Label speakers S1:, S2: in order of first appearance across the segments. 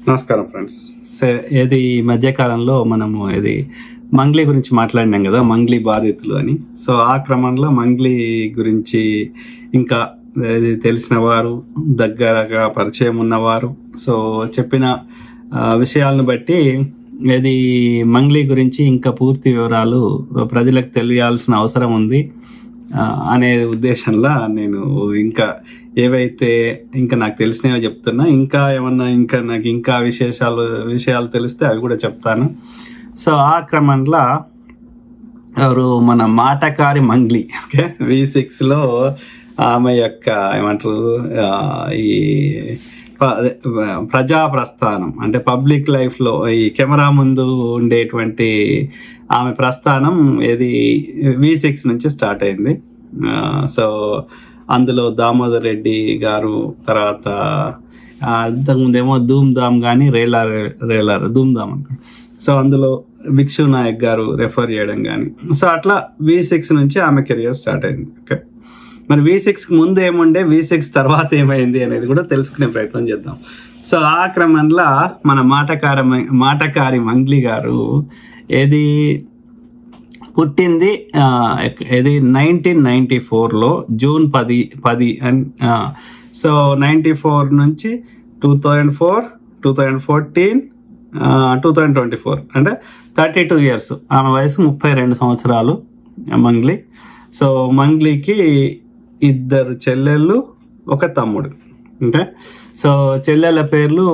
S1: నమస్కారం ఫ్రెండ్స్. ఏది ఈ మధ్యకాలంలో మనము ఇది మంగ్లీ గురించి మాట్లాడినాం కదా, మంగ్లీ బాధితులు అని. సో ఆ క్రమంలో మంగ్లీ గురించి ఇంకా ఇది తెలిసిన వారు, దగ్గరగా పరిచయం ఉన్నవారు సో చెప్పిన విషయాలను బట్టి ఇది మంగ్లీ గురించి ఇంకా పూర్తి వివరాలు ప్రజలకు తెలియాల్సిన అవసరం ఉంది అనే ఉద్దేశంలో నేను ఇంకా ఏవైతే ఇంకా నాకు తెలిసినవో చెప్తున్నా. ఇంకా ఏమన్నా నాకు ఇంకా విషయాలు తెలిస్తే అవి కూడా చెప్తాను. సో ఆ క్రమంలో ఎవరు మన మాటకారి మంగ్లీ, ఓకే, V6లో ఆమె యొక్క ఏమంటారు ఈ ప్రజా ప్రస్థానం అంటే పబ్లిక్ లైఫ్లో ఈ కెమెరా ముందు ఉండేటువంటి ఆమె ప్రస్థానం ఏది V6 నుంచి స్టార్ట్ అయింది. సో అందులో దామోదర్ రెడ్డి గారు, తర్వాత అంతకుముందేమో ధూమ్ ధామ్ కానీ రేలార్ ధూమ్ ధామ్ అనుకో. సో అందులో భిక్షు నాయక్ గారు రెఫర్ చేయడం కానీ, సో అట్లా V6 నుంచి ఆమె కెరియర్ స్టార్ట్ అయింది. ఓకే, మరి V6కి ముందు ఏముండే, V6 తర్వాత ఏమైంది అనేది కూడా తెలుసుకునే ప్రయత్నం చేద్దాం. సో ఆ క్రమంలో మన మాటకారి మంగ్లీ గారు ఏది పుట్టింది ఇది 1994లో జూన్ 10 అండ్ సో 94 నుంచి 2004, 2014, 2024 అంటే 32 years. ఆమె వయసు 32 సంవత్సరాలు మంగ్లీ. సో మంగ్లీకి 2 చెల్లెళ్ళు, 1 తమ్ముడు. ఓకే, సో చెల్లెళ్ళ పేర్లు,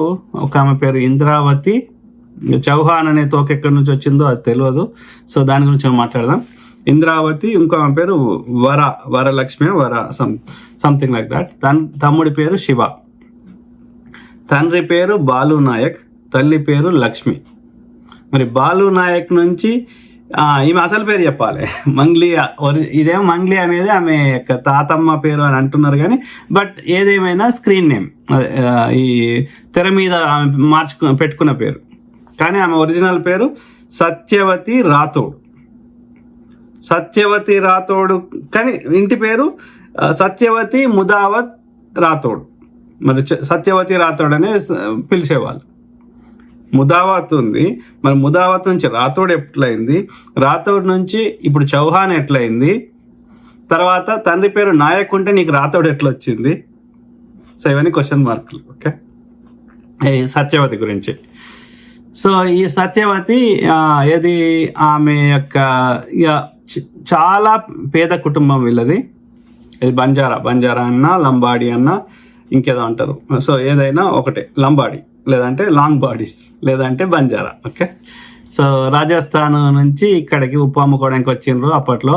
S1: ఒక ఆమె పేరు ఇంద్రావతి చౌహాన్ అనే తోక ఎక్కడి నుంచి వచ్చిందో అది తెలియదు. సో దాని గురించి మాట్లాడదాం. ఇంద్రావతి, ఇంకో ఆమె పేరు వరలక్ష్మి, సంథింగ్ లైక్ దాట్. తమ్ముడి పేరు శివ, తండ్రి పేరు బాలు నాయక్, తల్లి పేరు లక్ష్మి. మరి బాలు నాయక్ నుంచి ఈమె అసలు పేరు చెప్పాలి, మంగ్లీ. ఇదేమో మంగ్లీ అనేది ఆమె యొక్క తాతమ్మ పేరు అని అంటున్నారు కానీ బట్ ఏదేమైనా స్క్రీన్ నేమ్, ఈ తెర మీద ఆమె పెట్టుకున్న పేరు. కానీ ఆమె ఒరిజినల్ పేరు సత్యవతి రాథోడ్. కానీ ఇంటి పేరు సత్యవతి ముదావత్ రాథోడ్. మరి సత్యవతి రాథోడ్ అనే పిలిచేవాళ్ళు. ముదావత్ ఉంది, మరి ముదావత్ నుంచి రాథోడ్ ఎట్లయింది, రాథోడ్ నుంచి ఇప్పుడు చౌహాన్ ఎట్లయింది, తర్వాత తండ్రి పేరు నాయక్ ఉంటే నీకు రాథోడ్ ఎట్లా వచ్చింది? సో ఇవన్నీ క్వశ్చన్ మార్కులు. ఓకే, సత్యవతి గురించి. సో ఈ సత్యవతి ఏది ఆమె యొక్క ఇక చాలా పేద కుటుంబం వీళ్ళది. ఇది బంజారా అన్న, లంబాడి అన్న, ఇంకేదో అంటారు. సో ఏదైనా ఒకటే, లంబాడి లేదంటే లాంగ్ బాడీస్ లేదంటే బంజారా. ఓకే, సో రాజస్థాన్ నుంచి ఇక్కడికి ఉప్పు అమ్ముకోవడానికి వచ్చిండ్రు. అప్పట్లో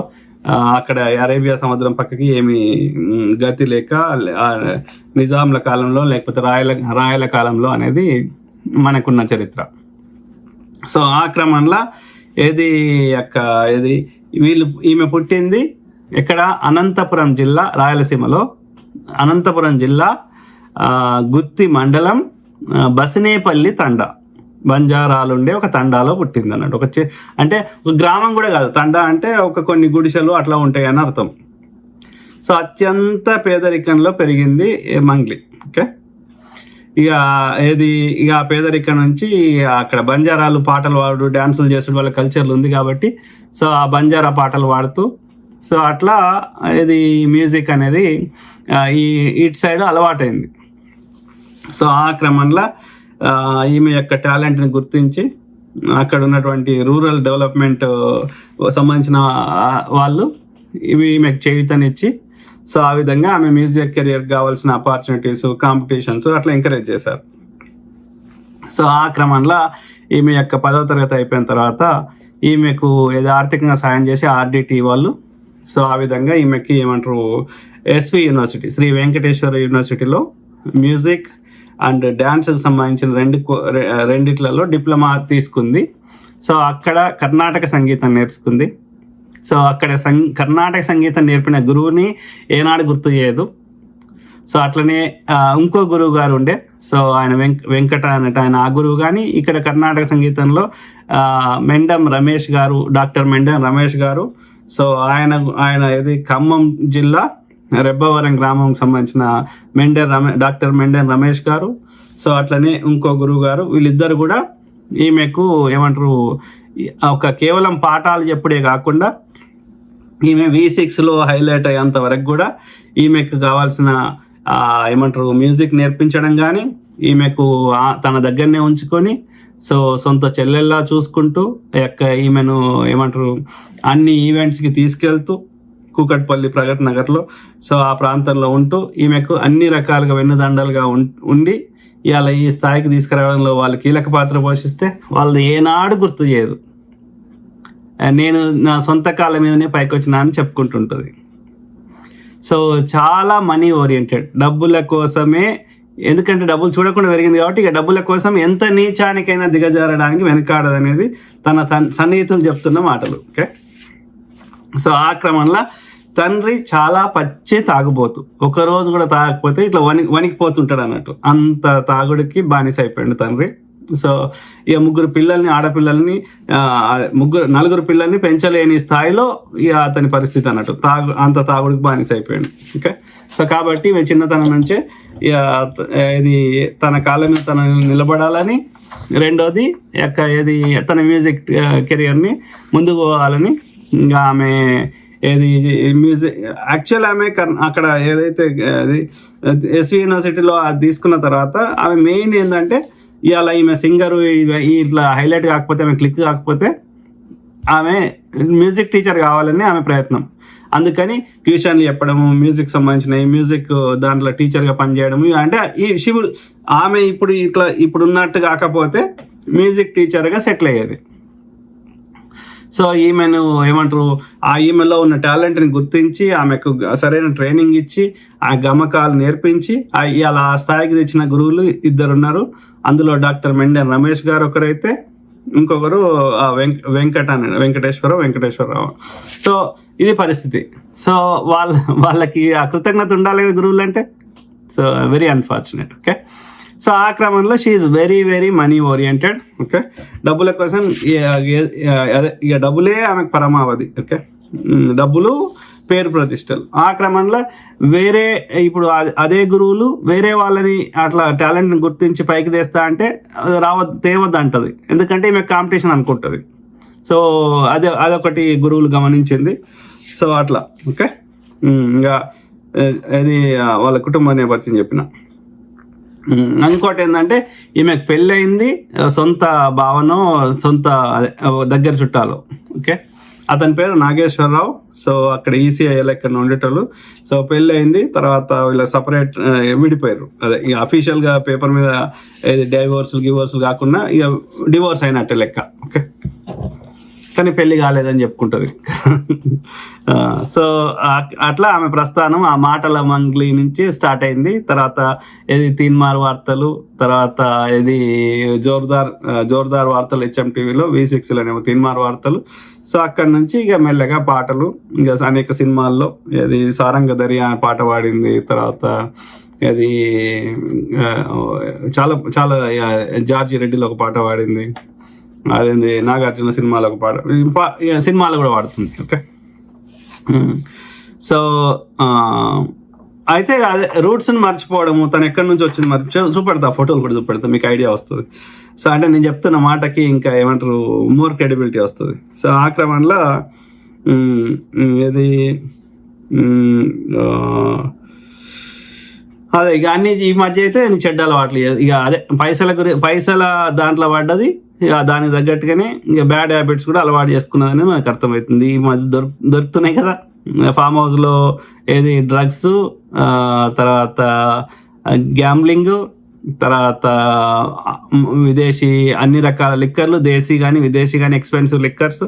S1: అక్కడ అరేబియా సముద్రం పక్కకి ఏమి గతి లేక నిజాంల కాలంలో లేకపోతే రాయల కాలంలో అనేది మనకున్న చరిత్ర. సో ఆ క్రమంలో ఈమె పుట్టింది ఇక్కడ అనంతపురం జిల్లా, రాయలసీమలో అనంతపురం జిల్లా గుత్తి మండలం బసినేపల్లి తండా, బంజారాలు ఉండే ఒక తండాలో పుట్టింది అన్నట్టు. అంటే ఒక గ్రామం కూడా కాదు, తండా అంటే ఒక కొన్ని గుడిసెలు అట్లా ఉంటాయని అర్థం. సో అత్యంత పేదరికంలో పెరిగింది మంగ్లీ. ఓకే, ఇక పేదరికం నుంచి అక్కడ బంజారాలు పాటలు పాడు, డ్యాన్సులు చేసే వాళ్ళ కల్చర్లు ఉంది కాబట్టి సో ఆ బంజారా పాటలు పాడుతూ సో అట్లా మ్యూజిక్ అనేది ఇటు సైడ్ అలవాటైంది. సో ఆ క్రమంలో ఈమె యొక్క టాలెంట్ని గుర్తించి అక్కడ ఉన్నటువంటి రూరల్ డెవలప్మెంట్ సంబంధించిన వాళ్ళు ఈమెకు చేయుతనిచ్చి సో ఆ విధంగా ఆమె మ్యూజిక్ కెరియర్ కావాల్సిన ఆపర్చునిటీస్, కాంపిటీషన్స్ అట్లా ఎంకరేజ్ చేశారు. సో ఆ క్రమంలో ఈమె యొక్క 10వ తరగతి అయిపోయిన తర్వాత ఈమెకు ఆర్థికంగా సాయం చేసి RDT వాళ్ళు సో ఆ విధంగా ఈమెకి ఏమంటారు SV యూనివర్సిటీ, శ్రీ వెంకటేశ్వర యూనివర్సిటీలో మ్యూజిక్ అండ్ డ్యాన్స్కి సంబంధించిన రెండిట్లలో డిప్లొమా తీసుకుంది. సో అక్కడ కర్ణాటక సంగీతం నేర్చుకుంది. సో అక్కడ కర్ణాటక సంగీతం నేర్పిన గురువుని ఏనాడు గుర్తు చేయదు. సో అట్లనే ఇంకో గురువు గారు ఉండే, సో ఆయన వెంకట అన్నట్టు ఆయన ఆ గురువు. కానీ ఇక్కడ కర్ణాటక సంగీతంలో డాక్టర్ మెండెం రమేష్ గారు. సో ఆయన ఖమ్మం జిల్లా రెబ్బవరం గ్రామం సంబంధించిన డాక్టర్ మెండెం రమేష్ గారు. సో అట్లనే ఇంకో గురువు గారు, వీళ్ళిద్దరు కూడా ఈమెకు ఏమంటారు ఒక కేవలం పాఠాలు చెప్పుడే కాకుండా ఈమె V6లో హైలైట్ అయ్యేంత వరకు కూడా ఈమెకు కావాల్సిన ఏమంటారు మ్యూజిక్ నేర్పించడం కానీ, ఈమెకు తన దగ్గరనే ఉంచుకొని సో సొంత చెల్లెల్లా చూసుకుంటూ ఈమెను ఏమంటారు అన్ని ఈవెంట్స్కి తీసుకెళ్తూ కూకట్పల్లి ప్రగతి నగర్లో సో ఆ ప్రాంతంలో ఉంటూ ఈమెకు అన్ని రకాలుగా వెన్నుదండలుగా ఉండి ఇవాళ ఈ స్థాయికి తీసుకురావడంలో వాళ్ళు కీలక పాత్ర పోషిస్తే వాళ్ళు ఏనాడు గుర్తు చేయదు. నేను నా సొంత కాళ్ళ మీదనే పైకి వచ్చినా అని చెప్పుకుంటుంటుంది. సో చాలా మనీ ఓరియంటెడ్, డబ్బుల కోసమే, ఎందుకంటే డబ్బులు చూడకుండా పెరిగింది కాబట్టి ఇక డబ్బుల కోసం ఎంత నీచానికైనా దిగజారడానికి వెనకాడదనేది తన సన్నిహితులు చెప్తున్న మాటలు. ఓకే, సో ఆ క్రమంలో తండ్రి చాలా పచ్చి తాగుబోతు, ఒకరోజు కూడా తాగకపోతే ఇట్లా వణికిపోతుంటాడు అన్నట్టు, అంత తాగుడికి బానిస అయిపోయాడు తండ్రి. సో ఇక ఆడపిల్లల్ని నలుగురు పిల్లల్ని పెంచలేని స్థాయిలో ఇక అతని పరిస్థితి అన్నట్టు, అంత తాగుడికి బానిస అయిపోయాడు. ఓకే, సో కాబట్టి మేము చిన్నతనం నుంచే ఇది తన కాళ్ళ మీద తన నిలబడాలని, రెండోది తన మ్యూజిక్ కెరియర్ని ముందుకు పోవాలని, ఇంకా ఆమె మ్యూజిక్ యాక్చువల్ ఆమె అక్కడ ఏదైతే ఎస్వి యూనివర్సిటీలో తీసుకున్న తర్వాత ఆమె మెయిన్ ఏంటంటే ఇవాళ ఈమె సింగరు ఇట్లా హైలైట్ కాకపోతే, ఆమె క్లిక్ కాకపోతే ఆమె మ్యూజిక్ టీచర్ కావాలని ఆమె ప్రయత్నం. అందుకని ట్యూషన్లు చెప్పడము, మ్యూజిక్ సంబంధించిన మ్యూజిక్ దాంట్లో టీచర్గా పనిచేయడము, అంటే ఆమె ఇప్పుడు ఉన్నట్టు కాకపోతే మ్యూజిక్ టీచర్గా సెటిల్ అయ్యేది. సో ఈమెను ఏమంటారు ఈమెలో ఉన్న టాలెంట్ని గుర్తించి ఆమెకు సరైన ట్రైనింగ్ ఇచ్చి ఆ గమకాలు నేర్పించి ఇలా ఆ స్థాయికి తెచ్చిన గురువులు ఇద్దరు ఉన్నారు. అందులో డాక్టర్ మెండెన్ రమేష్ గారు ఒకరైతే, ఇంకొకరు వెంకటేశ్వరరావు. సో ఇది పరిస్థితి. సో వాళ్ళకి ఆ కృతజ్ఞత ఉండాలి గురువులు అంటే. So very unfortunate. Okay, so ఆ క్రమంలో she is very very money oriented. Okay, డబ్బుల కోసం ఇక డబ్బులే ఆమెకు పరమావధి. ఓకే, డబ్బులు, పేరు ప్రతిష్టలు. ఆ క్రమంలో ఇప్పుడు అదే గురువులు వేరే వాళ్ళని అట్లా టాలెంట్ని గుర్తించి పైకి తెస్తా అంటే తేవద్దు అంటది, ఎందుకంటే ఈమె కాంపిటీషన్ అనుకుంటుంది. సో అదొకటి గురువులు గమనించింది. సో అట్లా. ఓకే, ఇంకా అది వాళ్ళ కుటుంబ నేపథ్యం చెప్పిన. ఇంకోటి ఏంటంటే ఈమెకు పెళ్ళయింది, సొంత భావనో సొంత దగ్గర చుట్టాలు. ఓకే, అతని పేరు నాగేశ్వరరావు. సో అక్కడ ఈసీఐ లెక్కన ఉండేటోళ్ళు. సో పెళ్ళి అయింది, తర్వాత వీళ్ళ సపరేట్ విడిపోయారు. అదే ఇక అఫీషియల్గా పేపర్ మీద డివోర్సులు కాకుండా ఇక డివోర్స్ అయినట్టే లెక్క. ఓకే, కానీ పెళ్లి కాలేదని చెప్పుకుంటుంది. సో అట్లా ఆమె ప్రస్థానం ఆ మాటల మంగ్లీ నుంచి స్టార్ట్ అయింది. తర్వాత తీన్మార్ వార్తలు, తర్వాత జోర్దార్ వార్తలు HMTVలో, V6లోనేమో తీన్మార్ వార్తలు. సో అక్కడి నుంచి ఇక మెల్లగా పాటలు, ఇక అనేక సినిమాల్లో సారంగ దర్యా పాట పాడింది. తర్వాత చాలా చాలా జార్జి రెడ్డిలో ఒక పాట పాడింది. అదేంది నాగార్జున సినిమాలో ఒక పాట, సినిమాలో కూడా వాడుతుంది. ఓకే, సో అయితే అదే రూట్స్ని మర్చిపోవడము, తను ఎక్కడి నుంచి వచ్చింది చూపెడతా, ఫోటోలు కూడా చూపెడతా, మీకు ఐడియా వస్తుంది. సో అంటే నేను చెప్తున్న మాటకి ఇంకా ఏమంటారు మోర్ క్రెడిబిలిటీ వస్తుంది. సో ఆ క్రమంలో అదే ఇక అన్ని ఈ మధ్య అయితే చెడ్డ అలవాట్లు, ఇక అదే పైసల దాంట్లో పడ్డది, ఇక దానికి తగ్గట్టుగానే ఇక బ్యాడ్ హ్యాబిట్స్ కూడా అలవాటు చేసుకున్నదని మనకు అర్థమవుతుంది. ఈ మధ్య దొరుకుతున్నాయి కదా ఫామ్ హౌస్లో, డ్రగ్స్, తర్వాత గ్యాంబ్లింగ్, తర్వాత విదేశీ అన్ని రకాల లిక్కర్లు, దేశీ కానీ విదేశీ కానీ ఎక్స్పెన్సివ్ లిక్కర్స్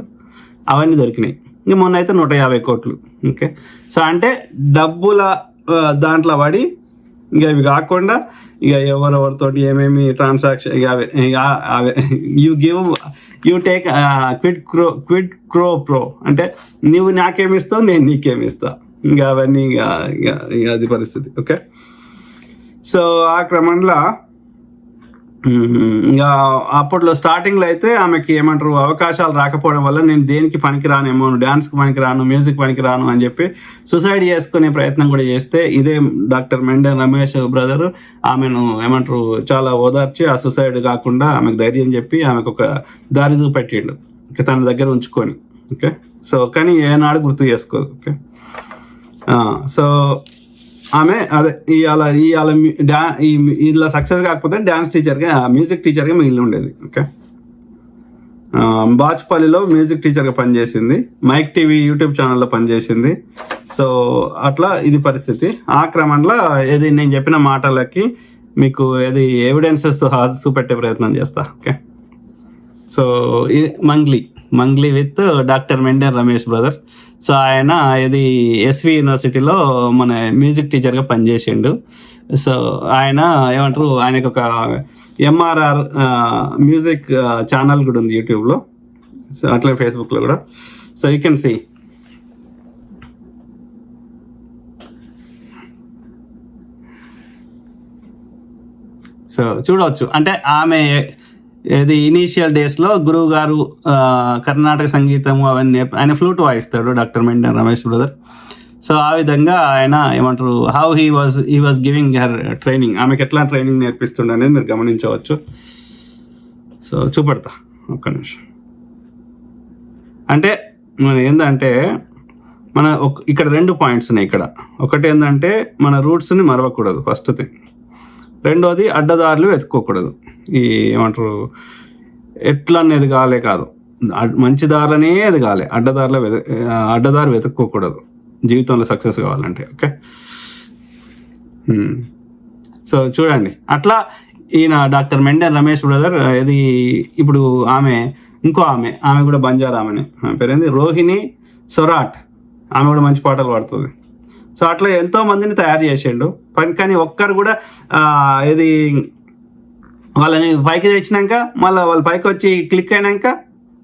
S1: అవన్నీ దొరికినాయి. ఇంక మొన్న అయితే 150 కోట్లు. ఓకే, సో అంటే డబ్బుల దాంట్లో పడి ఇక ఇవి కాకుండా ఇక ఎవరెవరితోటి ఏమేమి transaction, you take quid pro అంటే నువ్వు నాకేమిస్తావు, నేను నీకేమిస్తా, ఇంకా అవన్నీ ఇక అది పరిస్థితి. ఓకే, సో ఆ క్రమంలో ఇంకా అప్పట్లో స్టార్టింగ్లో అయితే ఆమెకి ఏమంటారు అవకాశాలు రాకపోవడం వల్ల నేను దేనికి పనికిరానేమో, డ్యాన్స్కి పనికిరాను, మ్యూజిక్ పనికిరాను అని చెప్పి సూసైడ్ చేసుకునే ప్రయత్నం కూడా చేస్తే ఇదే డాక్టర్ మెండెన్ రమేష్ బ్రదర్ ఆమెను ఏమంటారు చాలా ఓదార్చి ఆ సూసైడ్ కాకుండా ఆమెకు ధైర్యం చెప్పి ఆమెకు ఒక దారి చూపెట్టిండు తన దగ్గర ఉంచుకొని. ఓకే, సో కానీ ఏనాడు గుర్తు చేసుకోదు. ఓకే, సో ఆమె అదే ఇవాళ ఇలా సక్సెస్ కాకపోతే డ్యాన్స్ టీచర్గా, మ్యూజిక్ టీచర్గా మిగిలి ఉండేది. ఓకే, బాచ్పల్లిలో మ్యూజిక్ టీచర్గా పనిచేసింది, మైక్ టీవీ యూట్యూబ్ ఛానల్లో పనిచేసింది. సో అట్లా ఇది పరిస్థితి. ఆ క్రమంలో ఏది నేను చెప్పిన మాటలకి మీకు ఏది ఎవిడెన్సెస్తో చూపెట్టే ప్రయత్నం చేస్తా. Okay, so Mangli with doctor మెండెన్ రమేష్ బ్రదర్. సో ఆయన ఇది ఎస్వి యూనివర్సిటీలో మన మ్యూజిక్ టీచర్గా పనిచేసిండు. సో ఆయన ఏమంటారు ఆయనకు ఒక ఎంఆర్ఆర్ మ్యూజిక్ ఛానల్ కూడా ఉంది యూట్యూబ్లో, సో అట్లే ఫేస్బుక్లో కూడా. So you can see. So చూడవచ్చు అంటే ఆమె ఇది ఇనీషియల్ డేస్లో గురువు గారు కర్ణాటక సంగీతము అవన్నీ ఆయన ఫ్లూట్ వాయిస్తాడు డాక్టర్ మెండెన్ రమేష్ బ్రదర్. సో ఆ విధంగా ఆయన ఏమంటారు how he was giving her training, ఆమెకి ఎట్లా ట్రైనింగ్ నేర్పిస్తుండే అనేది మీరు గమనించవచ్చు. సో చూపెడతా ఒక్క నిమిషం. అంటే మన ఏంటంటే ఇక్కడ 2 పాయింట్స్ ఉన్నాయి ఇక్కడ. ఒకటి ఏంటంటే మన రూట్స్ని మరవకూడదు ఫస్ట్ థింగ్. రెండోది అడ్డదారులు వెతుక్కోకూడదు. ఈ ఏమంటారు ఎట్లా ఎదగాలే కాదు, మంచి దారులనే ఎదగాలి, అడ్డదారు వెతుక్కోకూడదు జీవితంలో సక్సెస్ కావాలంటే. ఓకే, సో చూడండి అట్లా ఈయన డాక్టర్ మెండెన్ రమేష్ బ్రదర్ ఇది ఇప్పుడు ఇంకో ఆమె కూడా బంజారా ఆమె పేరేంది రోహిణి సొరాట్, ఆమె కూడా మంచి పాటలు పాడుతుంది. సో అట్లా ఎంతో మందిని తయారు చేసిండు కానీ ఒక్కరు కూడా ఇది వాళ్ళని పైకి తెచ్చినాక మళ్ళీ వాళ్ళు పైకి వచ్చి క్లిక్ అయినాక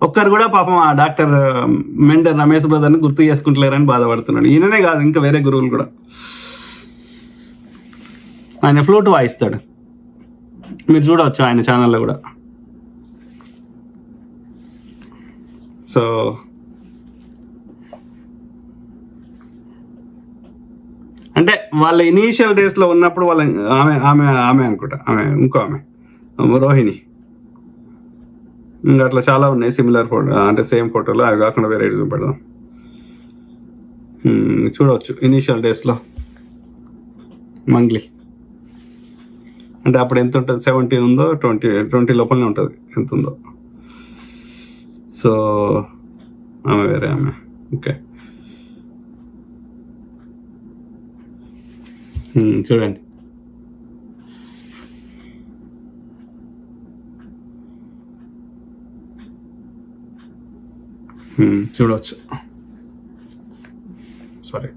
S1: ఒక్కరు కూడా పాపం ఆ డాక్టర్ మెండెన్ రమేష్ బ్రదర్ని గుర్తు చేసుకుంటలేరని బాధపడుతున్నాడు. ఈయననే కాదు ఇంకా వేరే గురువులు కూడా. ఆయన ఫ్లూట్ వాయిస్తాడు, మీరు చూడవచ్చు ఆయన ఛానల్లో కూడా. సో అంటే వాళ్ళ ఇనీషియల్ డేస్లో ఉన్నప్పుడు వాళ్ళ ఆమె అనుకుంటా, ఇంకో రోహిణి, ఇంకా అట్లా చాలా ఉన్నాయి సిమిలర్ ఫోటో, అంటే సేమ్ ఫోటోలో. అవి కాకుండా వేరే చూపెడదాం. చూడవచ్చు ఇనీషియల్ డేస్లో మంగ్లీ అంటే అప్పుడు ఎంత ఉంటుంది, 17 ఉందో 20 లోపలనే ఉంటుంది ఎంత ఉందో. సో ఆమె వేరే ఆమె. ఓకే, చూడండి చూడవచ్చు. సారీ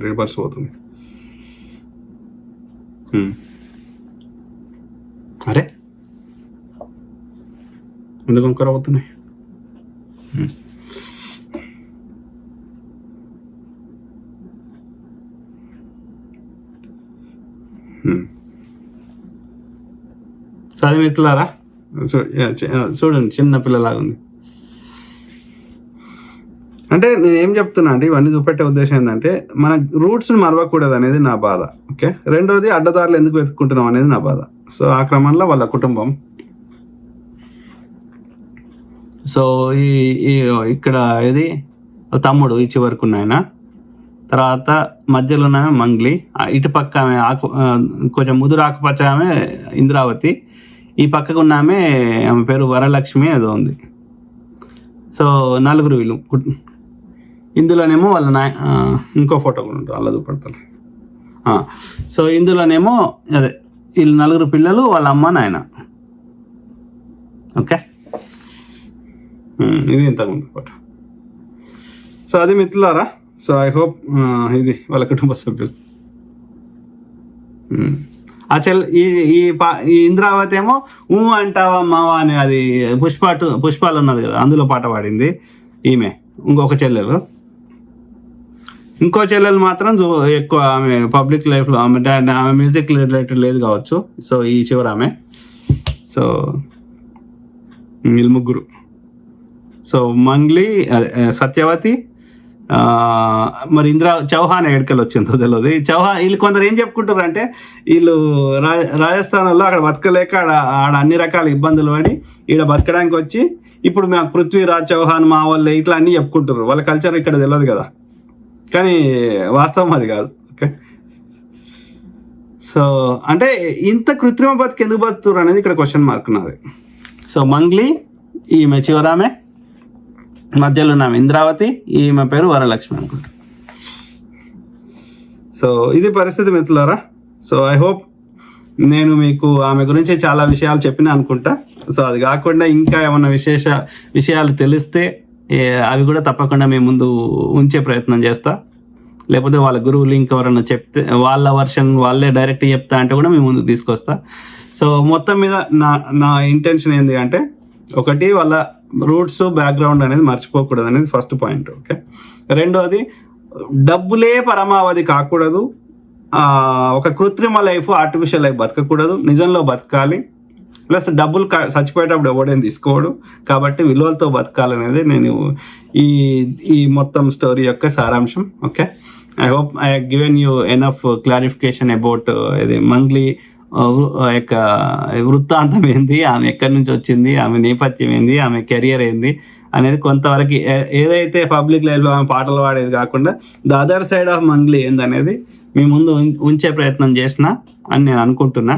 S1: రివర్స్ పోతుంది. అరే ఎందుకు వంకర అవుతున్నాయి? చదివిట్లారా చూడండి, చిన్న పిల్లలాగా ఉంది. అంటే నేను ఏం చెప్తున్నా అంటే ఇవన్నీ చూపెట్టే ఉద్దేశం ఏంటంటే మన రూట్స్ని మరవకూడదు అనేది నా బాధ. ఓకే, రెండోది అడ్డదారులు ఎందుకు వెతుక్కుంటున్నాం అనేది నా బాధ. సో ఆ క్రమంలో వాళ్ళ కుటుంబం. సో ఇక్కడ ఇది తమ్ముడు ఈ చివరకు ఉన్నాయన, తర్వాత మధ్యలో ఉన్న మంగ్లీ, ఇటుపక్క ఆమె కొంచెం ముదురు ఆకుపచ్చ ఆమె ఇంద్రావతి, ఈ పక్కకు ఉన్న ఆమె పేరు వరలక్ష్మి ఏదో ఉంది. సో 4 వీళ్ళు. ఇందులోనేమో వాళ్ళ ఇంకో ఫోటో కూడా ఉంటుంది, అలా చూపెడతారు. సో ఇందులోనేమో అదే వీళ్ళు 4 పిల్లలు, వాళ్ళ అమ్మ నాయన. ఓకే, ఇది ఇంతకుముందు ఫోటో. సో అది మిత్రులారా. సో ఐ హోప్ ఇది వాళ్ళ కుటుంబ సభ్యులు. ఆ ఈ ఇంద్రావతి ఏమో అంటావా మావా అని అది పుష్పాలు ఉన్నది కదా, అందులో పాట పాడింది ఈమె. ఇంకొక చెల్లెలు ఇంకో చెల్లెలు మాత్రం ఎక్కువ ఆమె పబ్లిక్ లైఫ్లో ఆమె మ్యూజిక్ రిలేటెడ్ లేదు కావచ్చు. సో ఈ చివరి ఆమె. సో వీళ్ళు ముగ్గురు. సో మంగ్లీ, సత్యవతి, మరి చౌహాన్ ఎక్కడికెళ్ళి వచ్చిందో తెలియదు. చౌహాన్ వీళ్ళు కొందరు ఏం చెప్పుకుంటారు అంటే వీళ్ళు రాజస్థాన్లో అక్కడ బతకలేక ఆడ అన్ని రకాల ఇబ్బందులు పడి ఈడ బతకడానికి వచ్చి ఇప్పుడు మాకు పృథ్వీరాజ్ చౌహాన్ మా వాళ్ళే ఇట్లా అన్నీ చెప్పుకుంటారు. వాళ్ళ కల్చర్ ఇక్కడ తెలియదు కదా, కానీ వాస్తవం అది కాదు. ఓకే, సో అంటే ఇంత కృత్రిమ బతుకు ఎందుకు బతుకుతారు అనేది ఇక్కడ క్వశ్చన్ మార్క్ ఉన్నది. సో మంగ్లీ ఈమె చివరామె, మధ్యలో ఉన్న ఇంద్రావతి, ఈమె పేరు వరలక్ష్మి అనుకుంటా. సో ఇది పరిస్థితి మిత్రులారా. సో ఐ హోప్ నేను మీకు ఆమె గురించి చాలా విషయాలు చెప్పినా అనుకుంటా. సో అది కాకుండా ఇంకా ఏమన్నా విషయాలు తెలిస్తే అవి కూడా తప్పకుండా మేము ముందు ఉంచే ప్రయత్నం చేస్తా. లేకపోతే వాళ్ళ గురువులు ఇంకెవరన్నా చెప్తే వాళ్ళ వర్షన్ వాళ్ళే డైరెక్ట్ చెప్తా అంటే కూడా మేము ముందుకు తీసుకొస్తా. సో మొత్తం మీద నా ఇంటెన్షన్ ఏంటి అంటే, ఒకటి వాళ్ళ రూట్స్ బ్యాక్గ్రౌండ్ అనేది మర్చిపోకూడదు అనేది ఫస్ట్ పాయింట్. ఓకే, రెండోది డబ్బులే పరమావధి కాకూడదు. ఒక కృత్రిమ లైఫ్, ఆర్టిఫిషియల్ లైఫ్ బతకకూడదు, నిజంలో బతకాలి. ప్లస్ డబ్బులు చచ్చిపోయేటప్పుడు ఎవడేం తీసుకోడు, కాబట్టి విలువలతో బతకాలనేది నేను ఈ మొత్తం స్టోరీ యొక్క సారాంశం. Okay, I hope I have given you enough clarification about ఇది మంగ్లీ యొక్క వృత్తాంతం ఏంది, ఆమె ఎక్కడి నుంచి వచ్చింది, ఆమె నేపథ్యం ఏంది, ఆమె కెరియర్ ఏంది అనేది కొంతవరకు ఏదైతే పబ్లిక్ లైఫ్లో ఆమె పాటలు పాడేది కాకుండా the other side of Mangli ఏందనేది మీ ముందు ఉంచే ప్రయత్నం చేసిన అని నేను అనుకుంటున్నా.